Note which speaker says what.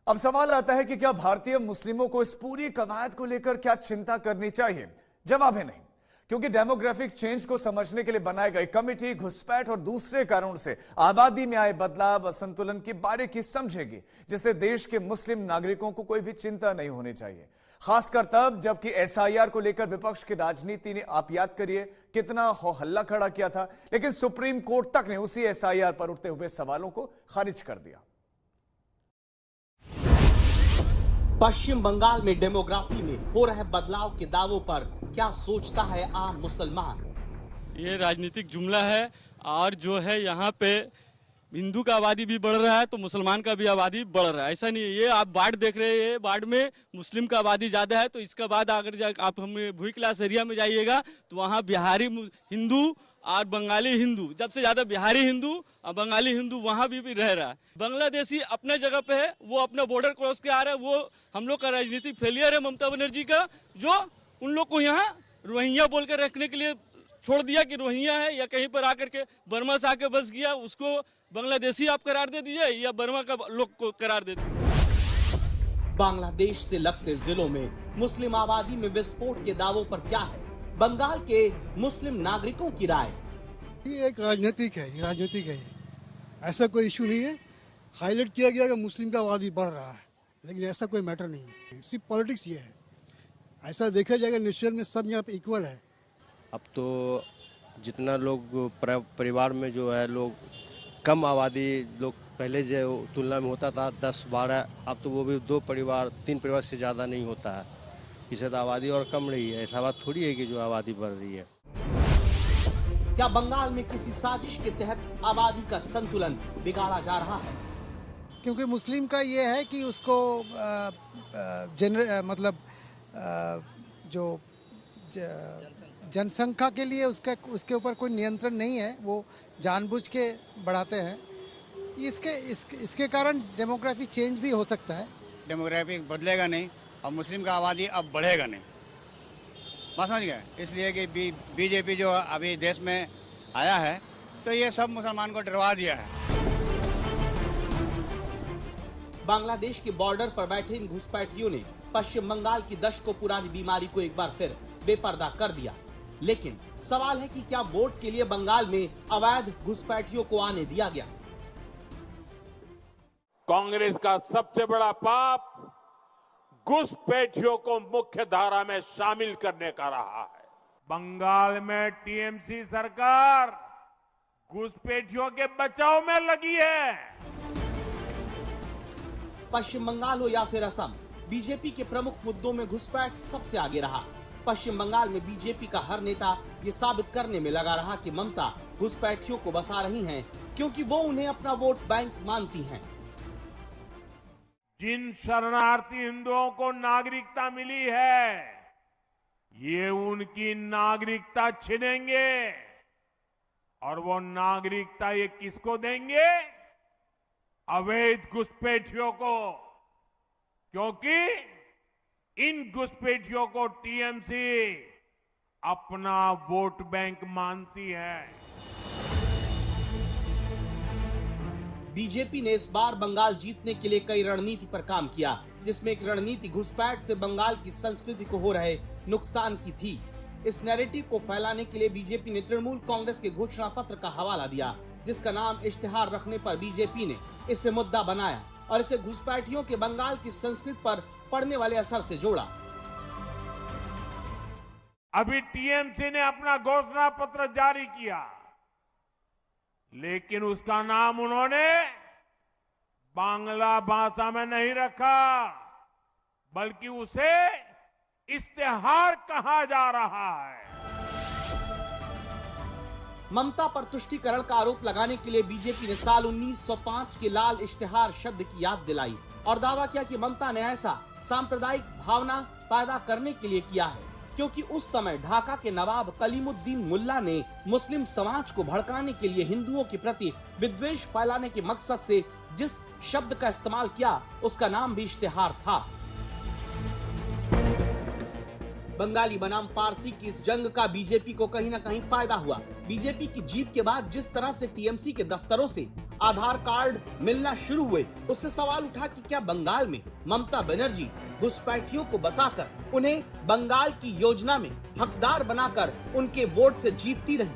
Speaker 1: अब सवाल आता है कि क्या भारतीय मुस्लिमों को इस पूरी कवायद को लेकर क्या चिंता करनी चाहिए? जवाब है नहीं, क्योंकि डेमोग्राफिक चेंज को समझने के लिए बनाई गई कमेटी घुसपैठ और दूसरे कारणों से आबादी में आए बदलाव असंतुलन की बारीकी समझेगी, जिससे देश के मुस्लिम नागरिकों को कोई भी चिंता नहीं होनी चाहिए। खासकर तब जबकि एसआईआर को लेकर विपक्ष की राजनीति ने, आप याद करिए, कितना हो हल्ला खड़ा किया था, लेकिन सुप्रीम कोर्ट तक ने उसी एसआईआर पर उठते हुए सवालों को खारिज कर दिया।
Speaker 2: पश्चिम बंगाल में डेमोग्राफी में हो रहे बदलाव के दावों पर क्या सोचता है आम मुसलमान?
Speaker 3: ये राजनीतिक जुमला है और जो है यहाँ पे हिंदू का आबादी भी बढ़ रहा है तो मुसलमान का भी आबादी बढ़ रहा है। ऐसा नहीं है, ये आप बाढ़ देख रहे हैं, बाढ़ में मुस्लिम का आबादी ज्यादा है तो इसके बाद अगर आप हमें भूई क्लास एरिया में जाइएगा तो वहाँ बिहारी हिंदू और बंगाली हिंदू, जब से ज्यादा बिहारी हिंदू और बंगाली हिंदू वहाँ भी रह रहा है। बांग्लादेशी अपने जगह पे है, वो अपना बॉर्डर क्रॉस के आ रहा है। वो हम लोग का राजनीतिक फेलियर है ममता बनर्जी का, जो उन लोग को यहाँ रोहिंग्या बोल कर रखने के लिए छोड़ दिया कि रोहिंग्या है या कहीं पर आकर के बर्मा से आके बस गया, उसको बांग्लादेशी आप करार दे दीजिए या बर्मा का लोग को करार दे दीजिए।
Speaker 2: बांग्लादेश से लगते जिलों में मुस्लिम आबादी में विस्फोट के दावों पर क्या है बंगाल के मुस्लिम नागरिकों की राय?
Speaker 4: ये एक राजनीतिक है, ऐसा कोई इशू नहीं है। हाईलाइट किया गया कि मुस्लिम का आबादी बढ़ रहा है, लेकिन ऐसा कोई मैटर नहीं है, सिर्फ पॉलिटिक्स ये है। ऐसा देखा जाएगा नेचुरल में सब यहाँ पे इक्वल है।
Speaker 5: अब तो जितना लोग परिवार में जो है लोग कम आबादी लोग पहले जो तुलना में होता था 10-12, अब तो वो भी 2 परिवार 3 परिवार से ज़्यादा नहीं होता है। इससे तो आबादी और कम रही है, ऐसा बात थोड़ी है कि जो आबादी बढ़ रही है।
Speaker 2: क्या बंगाल में किसी साजिश के तहत आबादी का संतुलन बिगाड़ा जा रहा है?
Speaker 6: क्योंकि मुस्लिम का ये है कि उसको जनसंख्या के लिए उसके ऊपर कोई नियंत्रण नहीं है, वो जानबूझ के बढ़ाते हैं। इसके कारण डेमोग्राफी चेंज भी हो सकता है।
Speaker 7: डेमोग्राफी बदलेगा नहीं और मुस्लिम का आबादी अब बढ़ेगा नहीं, बात समझ गए। इसलिए कि बीजेपी जो अभी देश में आया है तो ये सब मुसलमान को डरवा दिया है।
Speaker 2: बांग्लादेश के बॉर्डर पर बैठे इन घुसपैठियों ने पश्चिम बंगाल की दशकों पुरानी बीमारी को एक बार फिर बेपर्दा कर दिया। लेकिन सवाल है कि क्या वोट के लिए बंगाल में अवैध घुसपैठियों को आने दिया गया?
Speaker 8: कांग्रेस का सबसे बड़ा पाप घुसपैठियों को मुख्य धारा में शामिल करने का रहा है। बंगाल में टीएमसी सरकार घुसपैठियों के बचाव में लगी है।
Speaker 2: पश्चिम बंगाल हो या फिर असम, बीजेपी के प्रमुख मुद्दों में घुसपैठ सबसे आगे रहा। पश्चिम बंगाल में बीजेपी का हर नेता ये साबित करने में लगा रहा कि ममता घुसपैठियों को बसा रही हैं, क्योंकि वो उन्हें अपना वोट बैंक मानती हैं।
Speaker 8: जिन शरणार्थी हिंदुओं को नागरिकता मिली है, ये उनकी नागरिकता छीनेंगे और वो नागरिकता ये किसको देंगे? अवैध घुसपैठियों को, क्योंकि इन घुसपैठियों को टीएमसी अपना वोट बैंक मानती है।
Speaker 2: बीजेपी ने इस बार बंगाल जीतने के लिए कई रणनीति पर काम किया, जिसमें एक रणनीति घुसपैठ से बंगाल की संस्कृति को हो रहे नुकसान की थी। इस नैरेटिव को फैलाने के लिए बीजेपी ने तृणमूल कांग्रेस के घोषणा पत्र का हवाला दिया, जिसका नाम इश्तिहार रखने पर बीजेपी ने इसे मुद्दा बनाया और इसे घुसपैठियों के बंगाल की संस्कृति पर पड़ने वाले असर से जोड़ा।
Speaker 8: अभी टीएमसी ने अपना घोषणा पत्र जारी किया, लेकिन उसका नाम उन्होंने बांग्ला भाषा में नहीं रखा, बल्कि उसे इश्तिहार कहा जा रहा है।
Speaker 2: ममता पर तुष्टीकरण का आरोप लगाने के लिए बीजेपी ने साल 1905 के लाल इश्तिहार शब्द की याद दिलाई और दावा किया कि ममता ने ऐसा सांप्रदायिक भावना पैदा करने के लिए किया है, क्योंकि उस समय ढाका के नवाब कलीमुद्दीन मुल्ला ने मुस्लिम समाज को भड़काने के लिए हिंदुओं के प्रति विद्वेष फैलाने के मकसद से जिस शब्द का इस्तेमाल किया, उसका नाम भी इश्तिहार था। बंगाली बनाम फारसी की इस जंग का बीजेपी को कहीं न कहीं फायदा हुआ। बीजेपी की जीत के बाद जिस तरह से टीएमसी के दफ्तरों से आधार कार्ड मिलना शुरू हुए, उससे सवाल उठा कि क्या बंगाल में ममता बनर्जी घुसपैठियों को बसाकर उन्हें बंगाल की योजना में हकदार बनाकर उनके वोट से जीतती रही।